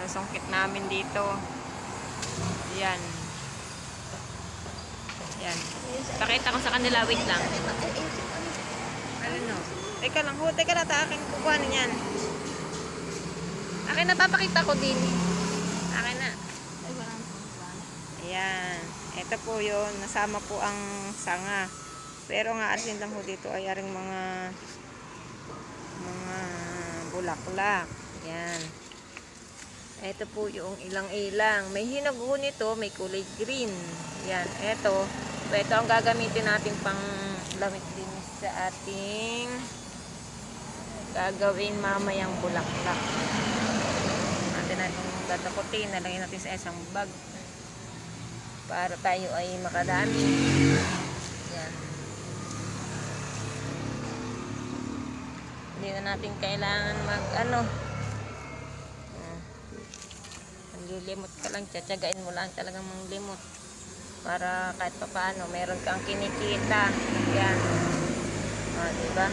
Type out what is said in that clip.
nasungkit namin dito. Yan. Yan. Pakita ko sa kanila. Wait lang. Ano? Teka lang. Teka lang. Aking kukuhanin yan. Akin na. Papakita ko din. Akin na. Ayan. Ito po yun. Nasama po ang sanga. Pero nga atin lang po dito ay aring mga bulaklak. Yan. Ito po yung ilang-ilang. May hinago nito, may kulay green. Yan. Ito ang gagamitin natin pang lamig din sa ating gagawin mamayang bulaklak. Natin tatakutin. Nalagyan natin sa isang bag para tayo ay makadami. Yan. Hindi na natin kailangan lilimot ka lang, tsatsagain mo lang talagang manglimot para kahit pa paano meron kang kinikita. Yan. O, diba?